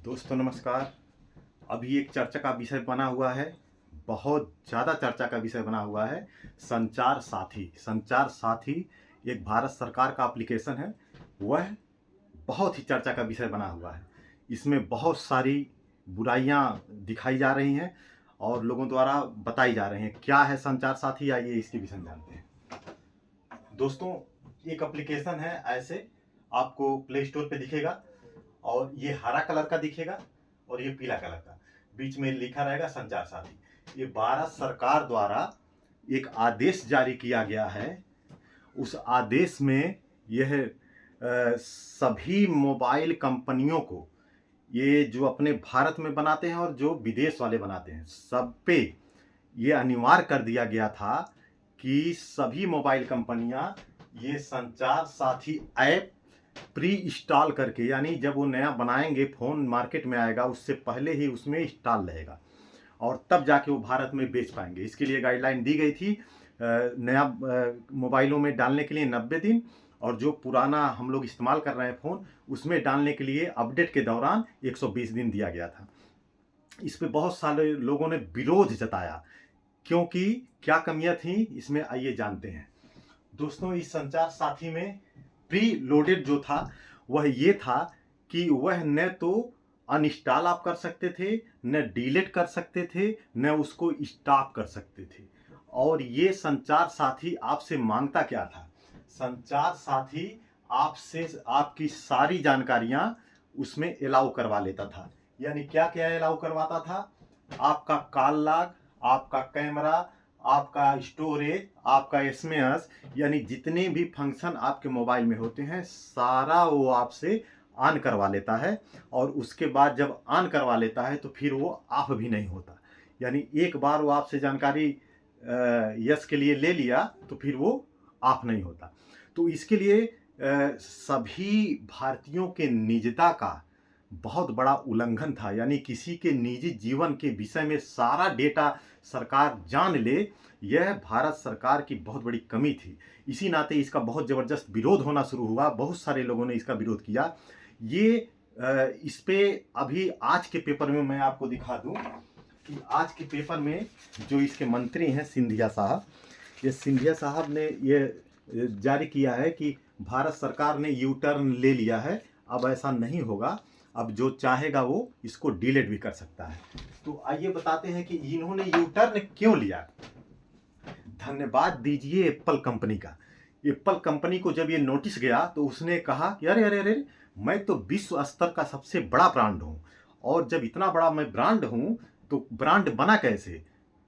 दोस्तों नमस्कार। अभी एक चर्चा का विषय बना हुआ है, बहुत ज़्यादा चर्चा का विषय बना हुआ है। संचार साथी। संचार साथी एक भारत सरकार का एप्लीकेशन है। वह बहुत ही चर्चा का विषय बना हुआ है। इसमें बहुत सारी बुराइयां दिखाई जा रही हैं और लोगों द्वारा बताई जा रही हैं। क्या है संचार साथी, आइए इसके विषय में जानते हैं। दोस्तों, एक एप्लीकेशन है, ऐसे आपको प्ले स्टोर पे दिखेगा और ये हरा कलर का दिखेगा और ये पीला कलर का, बीच में लिखा रहेगा संचार साथी। ये भारत सरकार द्वारा एक आदेश जारी किया गया है। उस आदेश में यह सभी मोबाइल कंपनियों को, ये जो अपने भारत में बनाते हैं और जो विदेश वाले बनाते हैं, सब पे ये अनिवार्य कर दिया गया था कि सभी मोबाइल कंपनियां ये संचार साथी ऐप प्री इंस्टॉल करके, यानी जब वो नया बनाएंगे, फ़ोन मार्केट में आएगा उससे पहले ही उसमें इंस्टॉल रहेगा और तब जाके वो भारत में बेच पाएंगे। इसके लिए गाइडलाइन दी गई थी नया मोबाइलों में डालने के लिए 90 दिन, और जो पुराना हम लोग इस्तेमाल कर रहे हैं फ़ोन, उसमें डालने के लिए अपडेट के दौरान 120 दिन दिया गया था। इस पे बहुत सारे लोगों ने विरोध जताया, क्योंकि क्या कमियां थी इसमें, आइए जानते हैं। दोस्तों, इस संचार साथी में प्री लोडेड जो था वह ये था कि वह न तो अनइंस्टॉल आप कर सकते थे, न डिलीट कर सकते थे, न उसको स्टॉप कर सकते थे। और ये संचार साथी आपसे मांगता क्या था? संचार साथी आपसे आपकी सारी जानकारियां उसमें अलाउ करवा लेता था। यानी क्या क्या अलाउ करवाता था? आपका कॉल लॉग, आपका कैमरा, आपका स्टोरेज, आपका एसएमएस, यानी जितने भी फंक्शन आपके मोबाइल में होते हैं सारा वो आपसे ऑन करवा लेता है। और उसके बाद जब ऑन करवा लेता है तो फिर वो ऑफ भी नहीं होता। यानी एक बार वो आपसे जानकारी यस के लिए ले लिया तो फिर वो ऑफ नहीं होता। तो इसके लिए सभी भारतीयों के निजता का बहुत बड़ा उल्लंघन था। यानी किसी के निजी जीवन के विषय में सारा डेटा सरकार जान ले, यह भारत सरकार की बहुत बड़ी कमी थी। इसी नाते इसका बहुत ज़बरदस्त विरोध होना शुरू हुआ। बहुत सारे लोगों ने इसका विरोध किया। ये इस पे अभी आज के पेपर में मैं आपको दिखा दूं कि आज के पेपर में जो इसके मंत्री हैं सिंधिया साहब, ये सिंधिया साहब ने ये जारी किया है कि भारत सरकार ने यू टर्न ले लिया है, अब ऐसा नहीं होगा, अब जो चाहेगा वो इसको डिलीट भी कर सकता है। तो आइए बताते हैं कि इन्होंने यू टर्न क्यों लिया। धन्यवाद दीजिए एप्पल कंपनी का। एप्पल कंपनी को जब ये नोटिस गया तो उसने कहा कि अरे अरे अरे, मैं तो विश्व स्तर का सबसे बड़ा ब्रांड हूँ, और जब इतना बड़ा मैं ब्रांड हूँ तो ब्रांड बना कैसे?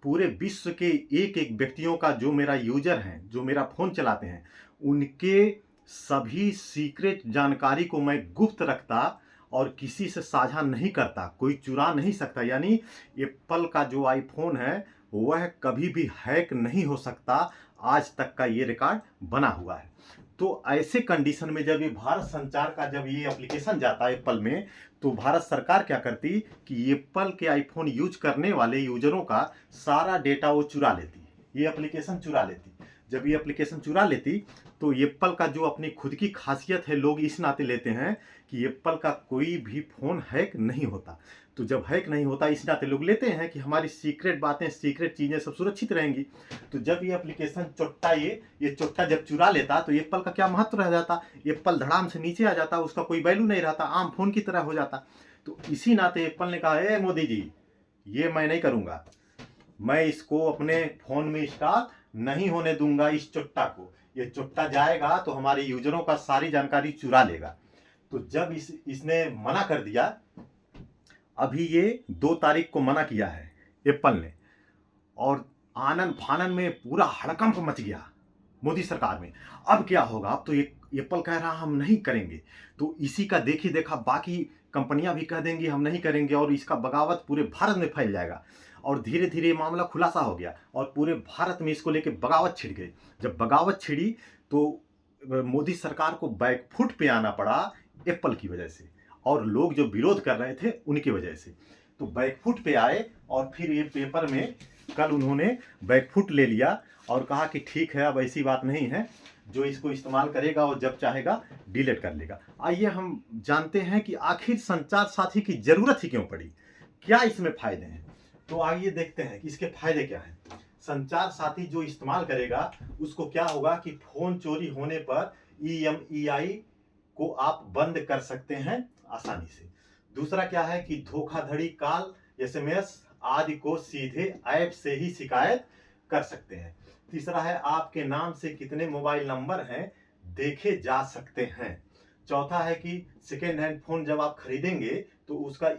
पूरे विश्व के एक एक व्यक्तियों का, जो मेरा यूजर हैं, जो मेरा फ़ोन चलाते हैं, उनके सभी सीक्रेट जानकारी को मैं गुप्त रखता और किसी से साझा नहीं करता, कोई चुरा नहीं सकता। यानी एप्पल का जो आईफोन है वह कभी भी हैक नहीं हो सकता। आज तक का ये रिकॉर्ड बना हुआ है। तो ऐसे कंडीशन में जब ये भारत संचार का जब ये एप्लीकेशन जाता है एप्पल में, तो भारत सरकार क्या करती कि एप्पल के आईफोन यूज करने वाले यूजरों का सारा डेटा वो चुरा लेती, ये एप्लीकेशन चुरा लेती। जब ये एप्लीकेशन चुरा लेती तो एप्पल का जो अपनी खुद की खासियत है, लोग इस नाते लेते हैं कि एप्पल का कोई भी फ़ोन हैक नहीं होता। तो जब हैक नहीं होता इस नाते लोग लेते हैं कि हमारी सीक्रेट बातें, सीक्रेट चीज़ें सब सुरक्षित रहेंगी। तो जब ये एप्लीकेशन चोट्टा, ये चोट्टा जब चुरा लेता तो एप्पल का क्या महत्व रह जाता? एप्पल धड़ाम से नीचे आ जाता, उसका कोई वैल्यू नहीं रहता, आम फ़ोन की तरह हो जाता। तो इसी नाते एप्पल ने कहा, ए मोदी जी, ये मैं नहीं करूँगा, मैं इसको अपने फ़ोन में इंस्टॉल नहीं होने दूंगा। इस चुट्टा को, ये चुट्टा जाएगा तो हमारे यूजरों का सारी जानकारी चुरा लेगा। तो जब इसने मना कर दिया, अभी ये 2 तारीख को मना किया है एप्पल ने, और आनन फानन में पूरा हड़कंप मच गया मोदी सरकार में। अब क्या होगा? अब तो एप्पल कह रहा हम नहीं करेंगे, तो इसी का देखी देखा बाकी कंपनियां भी कह देंगी हम नहीं करेंगे, और इसका बगावत पूरे भारत में फैल जाएगा। और धीरे धीरे मामला खुलासा हो गया और पूरे भारत में इसको लेके बगावत छिड़ गई। जब बगावत छिड़ी तो मोदी सरकार को बैकफुट पे आना पड़ा एप्पल की वजह से, और लोग जो विरोध कर रहे थे उनकी वजह से। तो बैकफुट पे आए और फिर ये पेपर में कल उन्होंने बैकफुट ले लिया और कहा कि ठीक है, अब ऐसी बात नहीं है। जो इसको इस्तेमाल करेगा और जब चाहेगा डिलीट कर लेगा। आइए हम जानते हैं कि आखिर संचार साथी की जरूरत ही क्यों पड़ी, क्या इसमें फायदे हैं। तो आइए देखते हैं कि इसके फायदे क्या हैं। संचार साथी जो इस्तेमाल करेगा उसको क्या होगा कि फोन चोरी होने पर EMEI को आप बंद कर सकते हैं आसानी से। दूसरा क्या है कि धोखाधड़ी कॉल, SMS आदि को सीधे ऐप से ही शिकायत कर सकते हैं। तीसरा है आपके नाम से कितने मोबाइल नंबर हैं देखे जा सकते हैं। चौथा है कि सेकेंड हैंड फोन जब आप खरीदेंगे तो उसका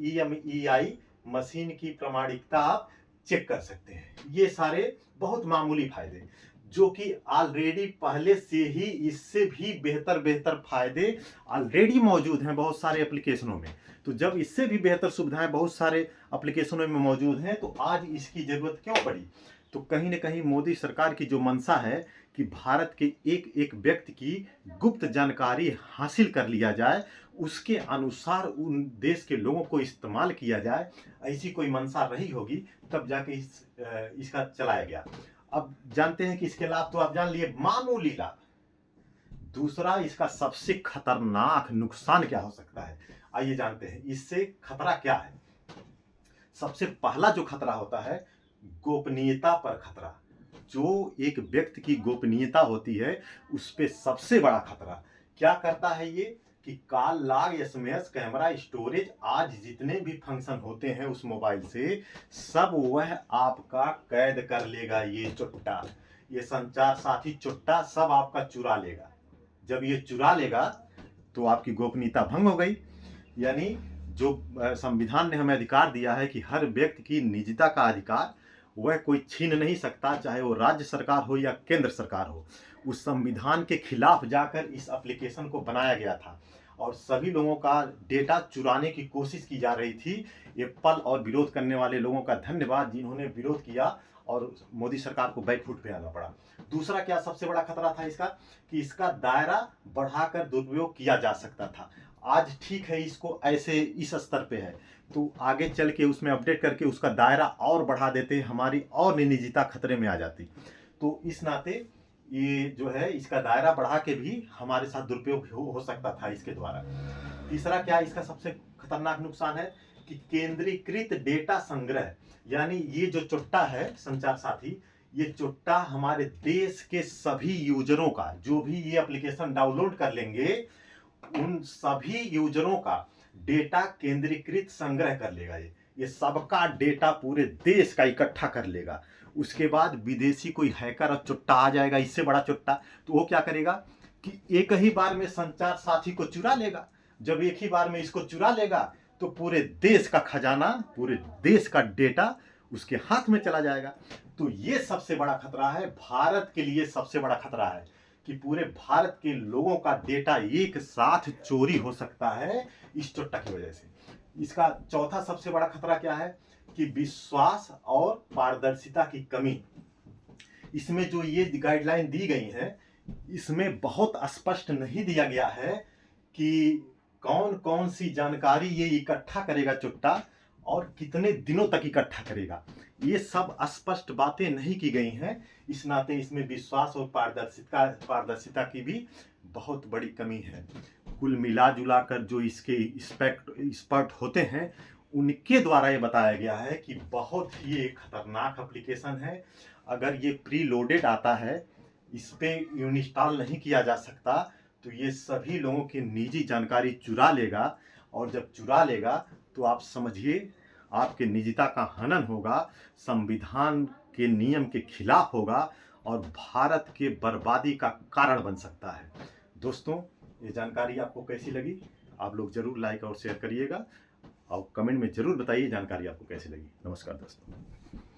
EMEI मशीन की प्रामाणिकता आप चेक कर सकते हैं। ये सारे बहुत मामूली फायदे जो कि ऑलरेडी पहले से ही इससे भी बेहतर फायदे ऑलरेडी मौजूद हैं बहुत सारे एप्लीकेशनों में। तो जब इससे भी बेहतर सुविधाएं बहुत सारे एप्लीकेशनों में मौजूद हैं तो आज इसकी जरूरत क्यों पड़ी। तो कहीं ना कहीं मोदी सरकार की जो मंशा है कि भारत के एक एक व्यक्ति की गुप्त जानकारी हासिल कर लिया जाए, उसके अनुसार उन देश के लोगों को इस्तेमाल किया जाए, ऐसी कोई मंशा रही होगी तब जाके इसका चलाया गया। अब जानते हैं कि इसके लाभ तो आप जान लिए, मामूली लाभ। दूसरा, इसका सबसे खतरनाक नुकसान क्या हो सकता है, आइए जानते हैं इससे खतरा क्या है। सबसे पहला जो खतरा होता है गोपनीयता पर खतरा। जो एक व्यक्ति की गोपनीयता होती है उस पे सबसे बड़ा खतरा क्या करता है ये कि call log, SMS, camera, storage, आज जितने भी फंक्शन होते हैं उस मोबाइल से सब वह आपका कैद कर लेगा। ये चुट्टा, ये संचार साथी चुट्टा सब आपका चुरा लेगा। जब ये चुरा लेगा तो आपकी गोपनीयता भंग हो गई। यानी जो संविधान ने हमें अधिकार दिया है कि हर व्यक्ति की निजता का अधिकार वह कोई छीन नहीं सकता, चाहे वो राज्य सरकार हो या केंद्र सरकार हो। उस संविधान के खिलाफ जाकर इस एप्लीकेशन को बनाया गया था और सभी लोगों का डेटा चुराने की कोशिश की जा रही थी। एप्पल और विरोध करने वाले लोगों का धन्यवाद जिन्होंने विरोध किया और मोदी सरकार को बैकफुट पे आना पड़ा। दूसरा क्या सबसे बड़ा खतरा था इसका कि इसका दायरा बढ़ाकर दुरुपयोग किया जा सकता था। आज ठीक है इसको ऐसे इस स्तर पे है, तो आगे चल के उसमें अपडेट करके उसका दायरा और बढ़ा देते, हमारी और निजता खतरे में आ जाती। तो इस नाते ये जो है इसका दायरा बढ़ा के भी हमारे साथ दुरुपयोग हो सकता था इसके द्वारा। तीसरा क्या इसका सबसे खतरनाक नुकसान है कि केंद्रीकृत डेटा संग्रह, यानी ये जो चुट्टा है संचार साथी, ये चुट्टा हमारे देश के सभी यूजरों का, जो भी ये एप्लीकेशन डाउनलोड कर लेंगे उन सभी यूजरों का डेटा केंद्रीकृत संग्रह कर लेगा। ये सबका डेटा पूरे देश का इकट्ठा कर लेगा। उसके बाद विदेशी कोई हैकर और चुट्टा आ जाएगा, इससे बड़ा चुट्टा, तो वो क्या करेगा कि एक ही बार में संचार साथी को चुरा लेगा। जब एक ही बार में इसको चुरा लेगा तो पूरे देश का खजाना, पूरे देश का डेटा उसके हाथ में चला जाएगा। तो ये सबसे बड़ा खतरा है, भारत के लिए सबसे बड़ा खतरा है कि पूरे भारत के लोगों का डेटा एक साथ चोरी हो सकता है इस चुट्टा की वजह से। इसका चौथा सबसे बड़ा खतरा क्या है कि विश्वास और पारदर्शिता की कमी। इसमें जो ये गाइडलाइन दी गई है इसमें बहुत स्पष्ट नहीं दिया गया है कि कौन कौन सी जानकारी ये इकट्ठा करेगा चुट्टा और कितने दिनों तक इकट्ठा करेगा। ये सब स्पष्ट बातें नहीं की गई हैं। इस नाते इसमें विश्वास और पारदर्शिता की भी बहुत बड़ी कमी है। कुल मिला जुला कर जो इसके एक्सपर्ट होते हैं उनके द्वारा ये बताया गया है कि बहुत ही एक खतरनाक एप्लीकेशन है। अगर ये प्री लोडेड आता है, इस पे इंस्टॉल नहीं किया जा सकता, तो ये सभी लोगों की निजी जानकारी चुरा लेगा और जब चुरा लेगा तो आप समझिए आपके निजता का हनन होगा, संविधान के नियम के खिलाफ होगा और भारत के बर्बादी का कारण बन सकता है। दोस्तों, ये जानकारी आपको कैसी लगी? आप लोग जरूर लाइक और शेयर करिएगा और कमेंट में जरूर बताइए जानकारी आपको कैसी लगी। नमस्कार दोस्तों।